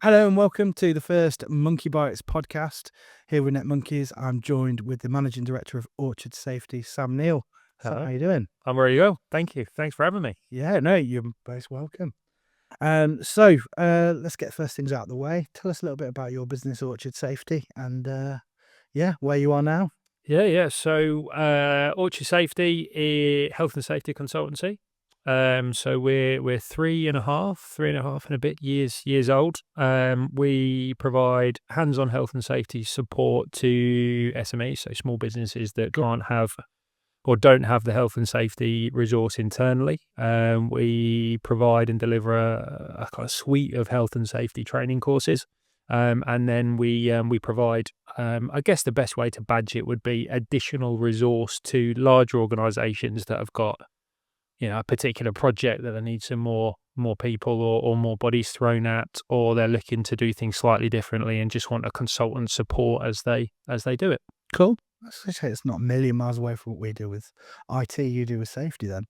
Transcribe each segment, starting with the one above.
Hello and welcome to the first MonkeyBytes podcast. Here with NetMonkeys, I'm joined with the Managing Director of Orchard Safety, Sam Neal. Sam, Hello. how you doing? I'm ready to go. Thank you. Thanks for having me. Yeah, no, you're both welcome. Let's get first things out of the way. Tell us a little bit about your business, Orchard Safety, and where you are now. So Orchard Safety, health and safety consultancy. So we're three and a bit years old. We provide hands-on health and safety support to SMEs, so small businesses that can't have or don't have the health and safety resource internally. We provide and deliver a kind of suite of health and safety training courses. And then we provide, I guess the best way to badge it would be additional resource to larger organisations that have got, a particular project that they need some more people or more bodies thrown at, or they're looking to do things slightly differently and just want a consultant support as they do it. Cool. I say it's not a million miles away from what we do with IT. You do with safety, then?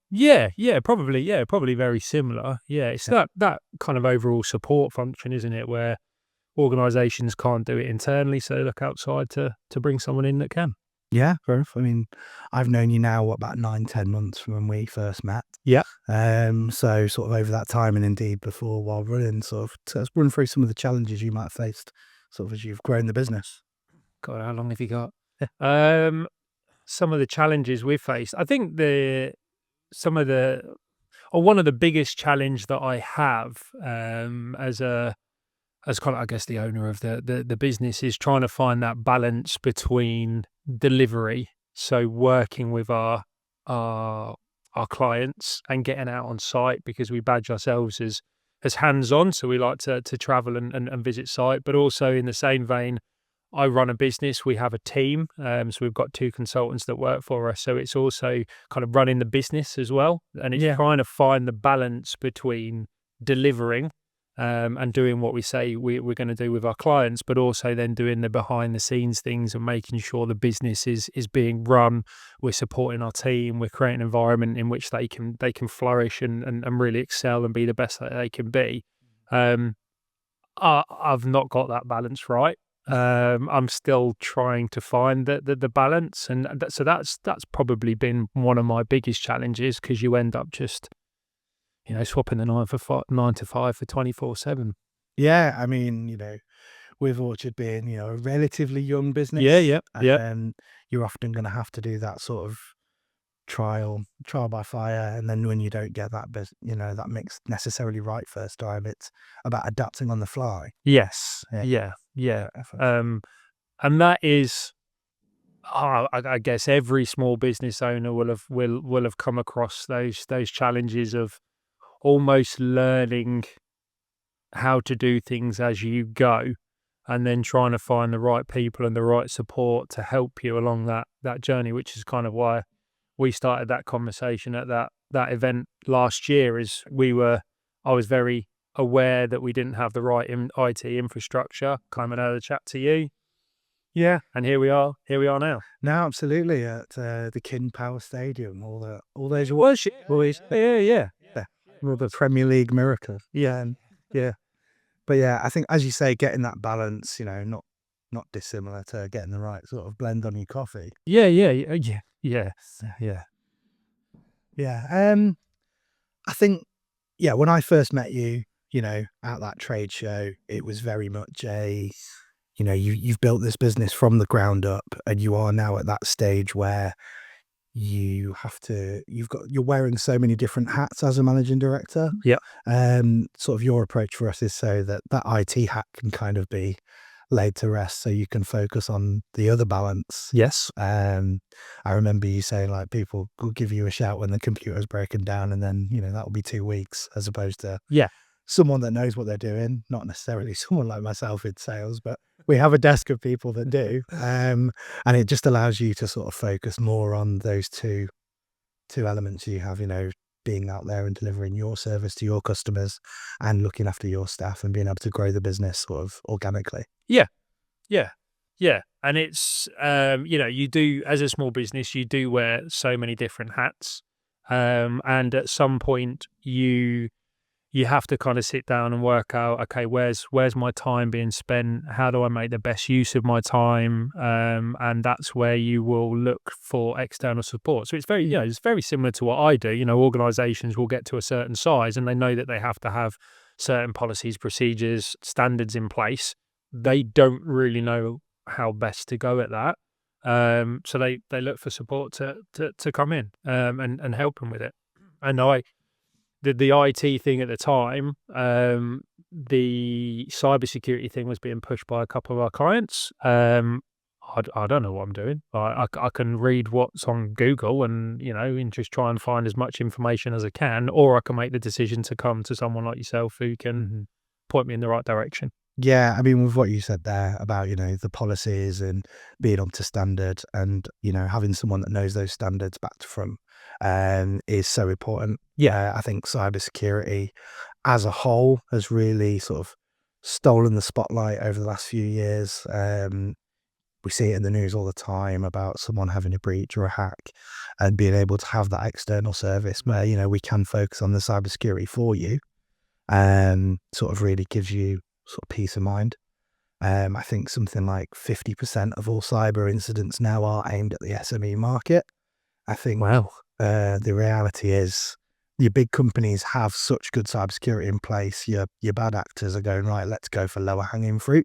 Probably very similar. Yeah, it's that kind of overall support function, isn't it? Where organisations can't do it internally, so they look outside to bring someone in that can. Yeah, fair enough. I mean, I've known you now, about 9-10 months from when we first met. Yeah. So sort of over that time, and indeed before, while running, sort of let's run through some of the challenges you might have faced sort of as you've grown the business. God, how long have you got? Some of the challenges we've faced. I think one of the biggest challenge that I have as kind of, I guess, the owner of the business is trying to find that balance between delivery, so working with our clients and getting out on site, because we badge ourselves as hands-on, so we like to travel and visit site, but also in the same vein, I run a business. We have a team, so we've got 2 consultants that work for us. So it's also kind of running the business as well, and it's trying to find the balance between delivering and doing what we say we're going to do with our clients, but also then doing the behind the scenes things and making sure the business is being run. We're supporting our team. We're creating an environment in which they can flourish and really excel and be the best that they can be. I've not got that balance right. I'm still trying to find the balance, and so that's probably been one of my biggest challenges, because you end up just swapping the 9 to 5 for 24/7. Yeah, I mean, with Orchard being a relatively young business, Yeah. You're often going to have to do that sort of trial by fire, and then when you don't get that that mix necessarily right first time, it's about adapting on the fly. Yes. Yeah. And that is, I guess every small business owner will have come across those challenges of almost learning how to do things as you go, and then trying to find the right people and the right support to help you along that journey, which is kind of why we started that conversation at that event last year. I was very aware that we didn't have the right IT infrastructure. Coming out of the chat to you. Yeah, and here we are now. Now, absolutely, at the Kin Power Stadium, all those Was it? Yeah. all the Premier League miracles. Yeah. But yeah, I think, as you say, getting that balance, not dissimilar to getting the right sort of blend on your coffee. Yeah. I think, when I first met you, at that trade show, it was very much you've built this business from the ground up, and you are now at that stage where you're wearing so many different hats as a managing director. Yeah. Sort of your approach for us is so that IT hat can kind of be laid to rest, so you can focus on the other balance. Yes. I remember you saying, like, people will give you a shout when the computer's broken down, and then that'll be 2 weeks, as opposed to someone that knows what they're doing. Not necessarily someone like myself in sales, but we have a desk of people that do. And it just allows you to sort of focus more on those two elements you have, being out there and delivering your service to your customers and looking after your staff and being able to grow the business sort of organically. Yeah. And it's, you do, as a small business, you do wear so many different hats. And at some point you you have to kind of sit down and work out, okay, where's my time being spent? How do I make the best use of my time? And that's where you will look for external support. So it's very, it's very similar to what I do. Organizations will get to a certain size and they know that they have to have certain policies, procedures, standards in place. They don't really know how best to go at that. So they look for support to come in and help them with it. And the IT thing at the time, the cybersecurity thing was being pushed by a couple of our clients. I don't know what I'm doing. I can read what's on Google and just try and find as much information as I can, or I can make the decision to come to someone like yourself who can point me in the right direction. Yeah, I mean, with what you said there about, the policies and being up to standard and, having someone that knows those standards back to front is so important. Yeah, I think cybersecurity as a whole has really sort of stolen the spotlight over the last few years. We see it in the news all the time about someone having a breach or a hack, and being able to have that external service where, we can focus on the cybersecurity for you, sort of really gives you sort of peace of mind. I think something like 50% of all cyber incidents now are aimed at the SME market. I think Wow. The reality is your big companies have such good cybersecurity in place. Your bad actors are going, right, let's go for lower hanging fruit,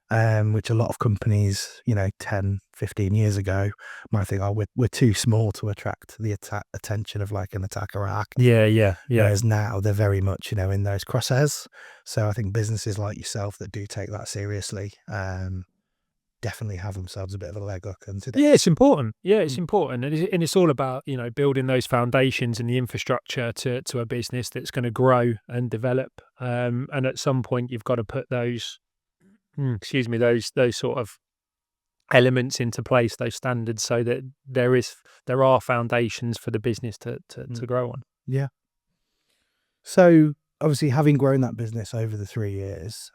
which a lot of companies, 10, 15 years ago might think, oh, we're too small to attract the attention of like an attacker or a hacker. Yeah. Whereas now they're very much, in those crosshairs. So I think businesses like yourself that do take that seriously, definitely have themselves a bit of a leg up. And today, Yeah, it's important. Yeah, it's important, and it's all about building those foundations and the infrastructure to a business that's going to grow and develop. And at some point, you've got to put those, those sort of elements into place, those standards, so that there are foundations for the business to grow on. Yeah. So obviously, having grown that business over the 3 years,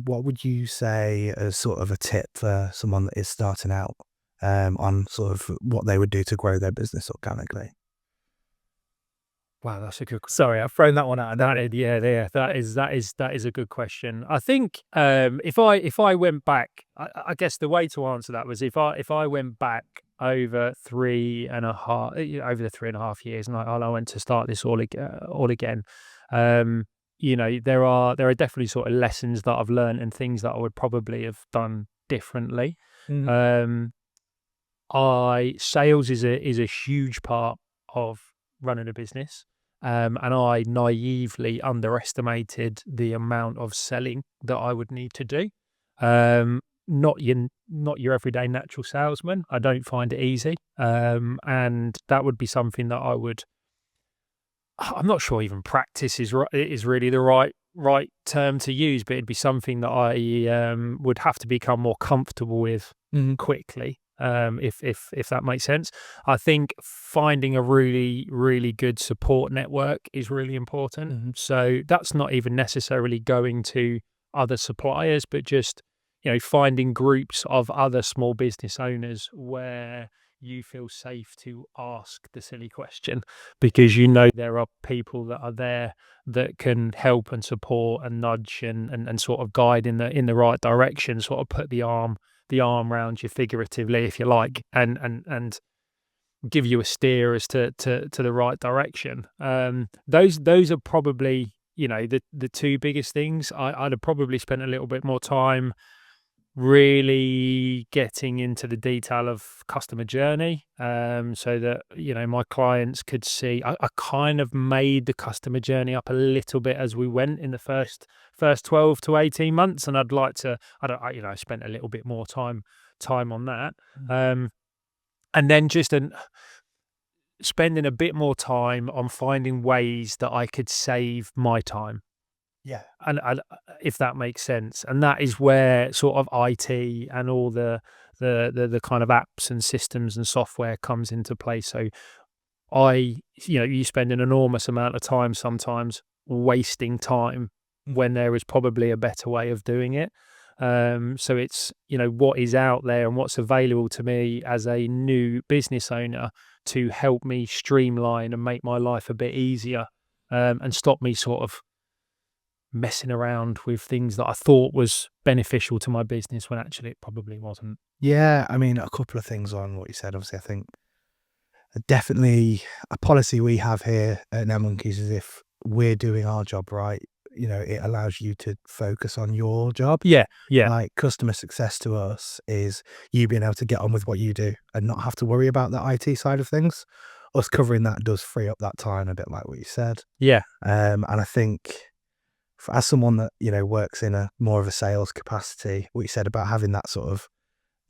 what would you say as sort of a tip for someone that is starting out, on sort of what they would do to grow their business organically? Wow, that's a good. Sorry, I've thrown that one out. That is a good question. I think if I went back, I guess the way to answer that was if I went back over 3.5 over the 3.5 years, and I went to start this all again. There are definitely sort of lessons that I've learned and things that I would probably have done differently. Sales is a huge part of running a business. And I naively underestimated the amount of selling that I would need to do. Not your everyday natural salesman. I don't find it easy. And that would be something that I'm not sure even practice is really the right term to use, but it'd be something that I would have to become more comfortable with quickly. If that makes sense. I think finding a really, really good support network is really important. So that's not even necessarily going to other suppliers, but just, finding groups of other small business owners where you feel safe to ask the silly question, because there are people that are there that can help and support and nudge and sort of guide in the right direction, sort of put the arm around you figuratively, if you like, and give you a steer as to the right direction. Those are probably the two biggest things. I'd have probably spent a little bit more time really getting into the detail of customer journey, so that my clients could see. I kind of made the customer journey up a little bit as we went in the first 12 to 18 months, and I'd like to I spent a little bit more time on that, and then just spending a bit more time on finding ways that I could save my time. Yeah. And if that makes sense, and that is where sort of IT and all the kind of apps and systems and software comes into play. So you spend an enormous amount of time sometimes wasting time when there is probably a better way of doing it. So it's what is out there and what's available to me as a new business owner to help me streamline and make my life a bit easier, and stop me sort of messing around with things that I thought was beneficial to my business when actually it probably wasn't. Yeah, I mean, a couple of things on what you said. Obviously, I think definitely a policy we have here at NetMonkeys is if we're doing our job right, it allows you to focus on your job. Yeah, yeah, Like customer success to us is you being able to get on with what you do and not have to worry about the IT side of things. Us covering that does free up that time a bit like what you said. yeah, And I think as someone that, works in a more of a sales capacity, what you said about having that sort of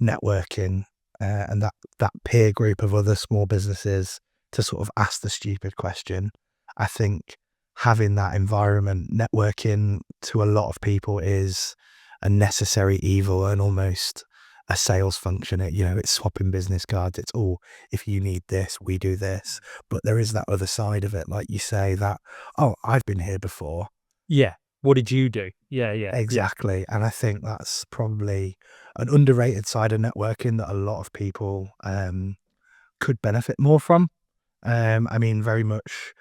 networking and that peer group of other small businesses to sort of ask the stupid question. I think having that environment, networking to a lot of people is a necessary evil and almost a sales function. It's swapping business cards. It's all, if you need this, we do this. But there is that other side of it, like you say, that, oh, I've been here before. yeah. What did you do? Yeah, yeah, Exactly. And I think that's probably an underrated side of networking that a lot of people could benefit more from. I mean, very much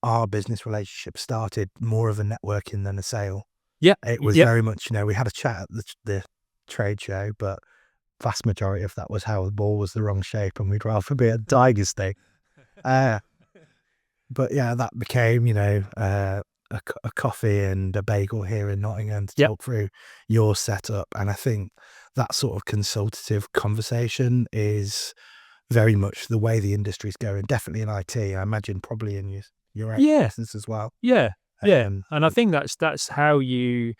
our business relationship started more of a networking than a sale. yeah, It was yeah, very much, we had a chat at the trade show, but vast majority of that was how the ball was the wrong shape and we'd rather be at Tigers Day. But yeah, that became, a coffee and a bagel here in Nottingham to yeah, talk through your setup. And I think that sort of consultative conversation is very much the way the industry's going. Definitely in IT. I imagine probably in your own yeah, business as well. yeah, yeah. Um, And I think that's how you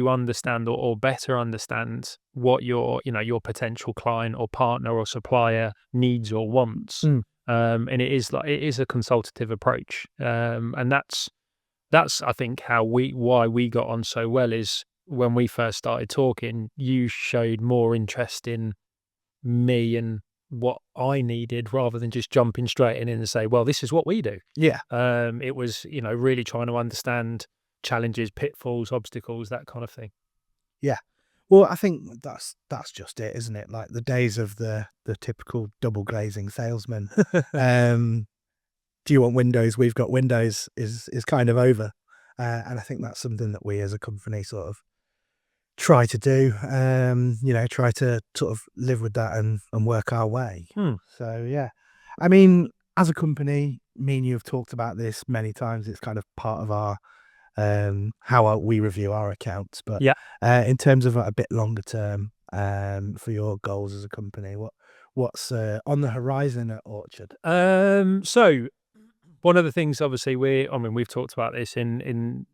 understand or better understand what your potential client or partner or supplier needs or wants. mm, And it is a consultative approach. And that's I think why we got on so well is when we first started talking, you showed more interest in me and what I needed rather than just jumping straight in and say, well, this is what we do. yeah, It was, really trying to understand challenges, pitfalls, obstacles, that kind of thing. yeah. Well, I think that's just it, isn't it? Like the days of the typical double glazing salesman. um, do you want Windows? We've got Windows is kind of over. And I think that's something that we as a company sort of try to do, try to sort of live with that and work our way. Hmm. So, yeah. I mean, as a company, me and you have talked about this many times. It's kind of part of our, we review our accounts. But Yeah. in terms of a bit longer term, for your goals as a company, what's on the horizon at Orchard? So one of the things, obviously, we've talked about this in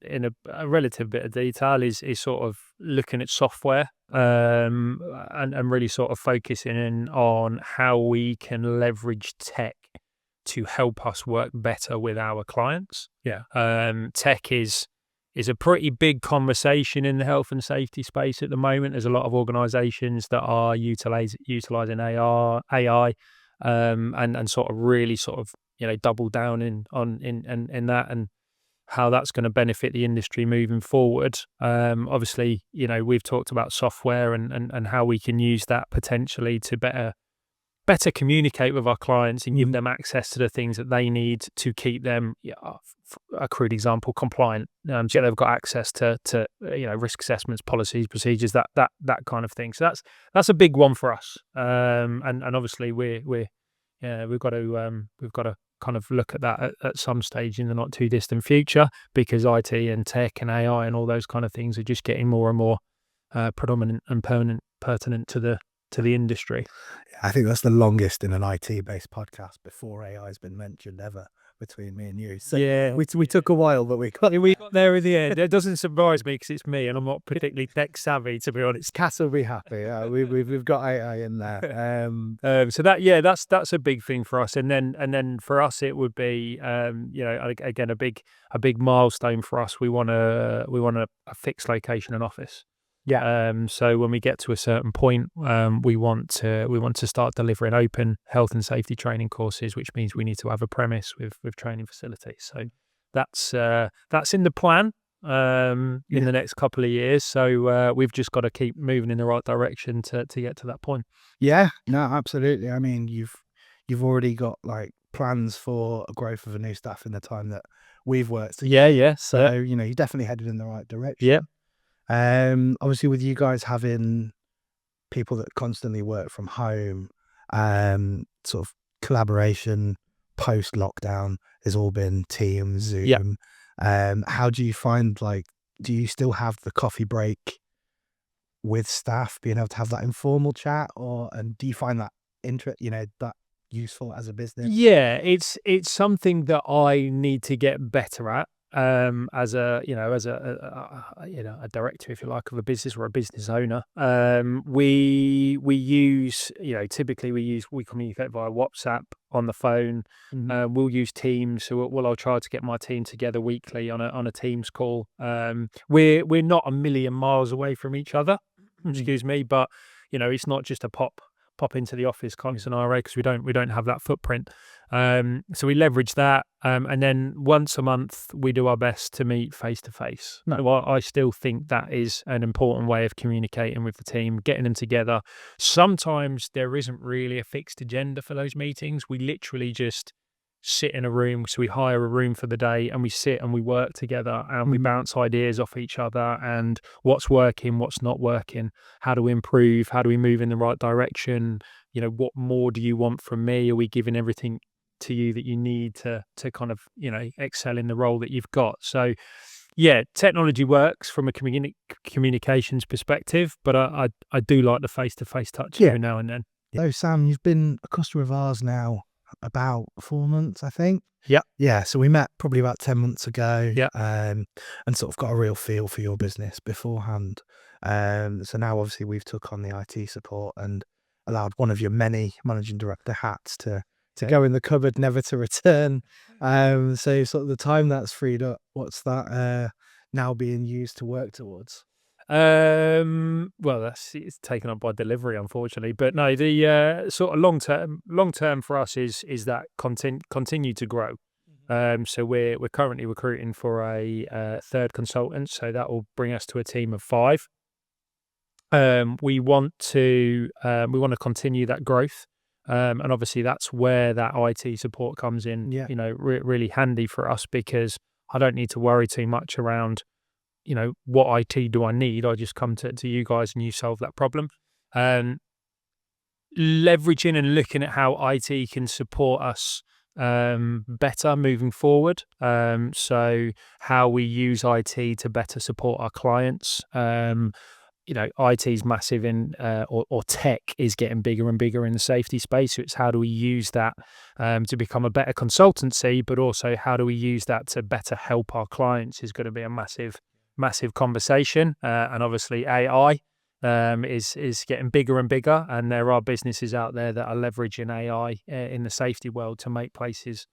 a relative bit of detail is sort of looking at software, and really sort of focusing in on how we can leverage tech to help us work better with our clients. Yeah. Tech is a pretty big conversation in the health and safety space at the moment. There's a lot of organisations that are utilising AI, and sort of really sort of double down in that and how that's going to benefit the industry moving forward. Obviously, we've talked about software and how we can use that potentially to better communicate with our clients and give them access to the things that they need to keep them, a crude example, compliant. So they've got access to risk assessments, policies, procedures, that kind of thing. So that's a big one for us. And obviously we've got to kind of look at that at some stage in the not too distant future, because IT and tech and AI and all those kind of things are just getting more and more predominant and pertinent to the industry. I think that's the longest in an IT-based podcast before AI has been mentioned ever between me and you. So Yeah, we took a while, but we got there in the end. It doesn't surprise me because it's me and I'm not particularly tech savvy, to be honest. Cass will be happy. Yeah, we've got AI in there. So that's a big thing for us, and then for us it would be again a big milestone for us. We want a fixed location and office. Yeah. So when we get to a certain point, we want to start delivering open health and safety training courses, which means we need to have a premise with training facilities. So that's in the plan in the next couple of years. So we've just got to keep moving in the right direction to get to that point. Yeah, no, absolutely. I mean, you've already got like plans for a growth of a new staff in the time that we've worked. Yeah. So, you know, you're definitely headed in the right direction. Yeah. Obviously with you guys having people that constantly work from home, sort of collaboration post lockdown has all been Teams, Zoom. Yeah. How do you find, like, do you still have the coffee break with staff, being able to have that informal chat, and do you find that that useful as a business? Yeah, it's something that I need to get better at, as a a director, if you like, of a business or a business owner. We use, typically we communicate via WhatsApp on the phone. We'll use Teams, so I'll try to get my team together weekly on a Teams call. We're not a million miles away from each other, excuse me, but it's not just a pop into the office kind of scenario, because we don't have that footprint. So we leverage that, and then once a month we do our best to meet face to face. I still think that is an important way of communicating with the team, getting them together. Sometimes there isn't really a fixed agenda for those meetings. We literally just sit in a room. So we hire a room for the day and we sit and we work together and we bounce ideas off each other, and what's working, what's not working, how do we improve, how do we move in the right direction, what more do you want from me, are we giving everything to you that you need to kind of excel in the role that you've got. So yeah, technology works from a communications perspective, but I do like the face-to-face touch every now and then. So Sam, you've been a customer of ours now about 4 months, I think. Yeah, so we met probably about 10 months ago. And sort of got a real feel for your business beforehand. So now obviously we've took on the IT support and allowed one of your many managing director hats to go in the cupboard, never to return. So sort of the time that's freed up, what's that now being used to work towards? Well, it's taken up by delivery, unfortunately. But no, the sort of long term for us is that continue to grow. So we're currently recruiting for a third consultant, so that will bring us to a team of 5. We want to continue that growth, and obviously that's where that IT support comes in. Really handy for us, because I don't need to worry too much around what IT do I need? I just come to you guys and you solve that problem. Leveraging and looking at how IT can support us better moving forward. So how we use IT to better support our clients. IT is massive in, or tech is getting bigger and bigger in the safety space. So it's how do we use that to become a better consultancy, but also how do we use that to better help our clients is going to be a massive conversation. And obviously AI is getting bigger and bigger, and there are businesses out there that are leveraging AI in the safety world to make places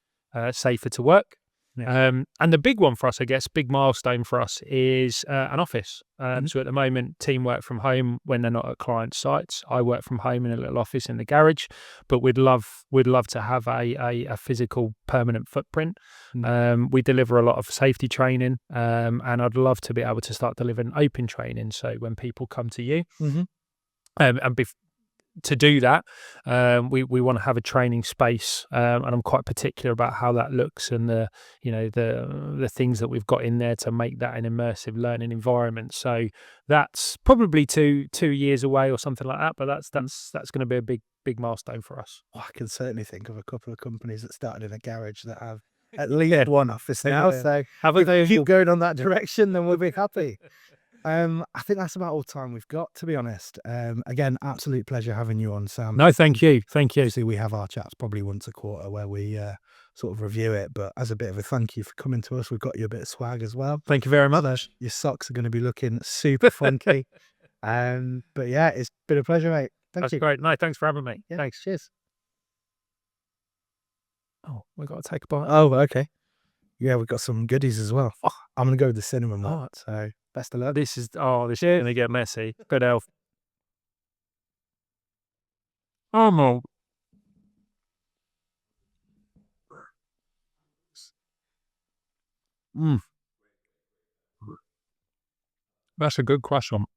safer to work. And the big one for us, I guess, big milestone for us is an office. So at the moment, team work from home when they're not at client sites. I work from home in a little office in the garage, but we'd love to have a physical permanent footprint. We deliver a lot of safety training, and I'd love to be able to start delivering open training. So when people come to you, to do that, we want to have a training space, and I'm quite particular about how that looks and the things that we've got in there to make that an immersive learning environment. So that's probably two years away or something like that, but that's going to be a big milestone for us. I can certainly think of a couple of companies that started in a garage that have at least one office now. So if they keep going on that direction, then we'll be happy. I think that's about all time we've got, to be honest. Again, absolute pleasure having you on, Sam. No, thank you. Obviously, we have our chats probably once a quarter where we sort of review it, but as a bit of a thank you for coming to us, we've got you a bit of swag as well. Thank you very much. Your socks are going to be looking super funky. But yeah, it's been a pleasure, mate. That's great. No, thanks for having me. Yeah, thanks. Cheers. Oh, we've got to take a bite. Oh, okay. Yeah, we've got some goodies as well. I'm going to go with the cinnamon one. So best of luck. This is going to get messy. Good health. Oh, no. That's a good croissant.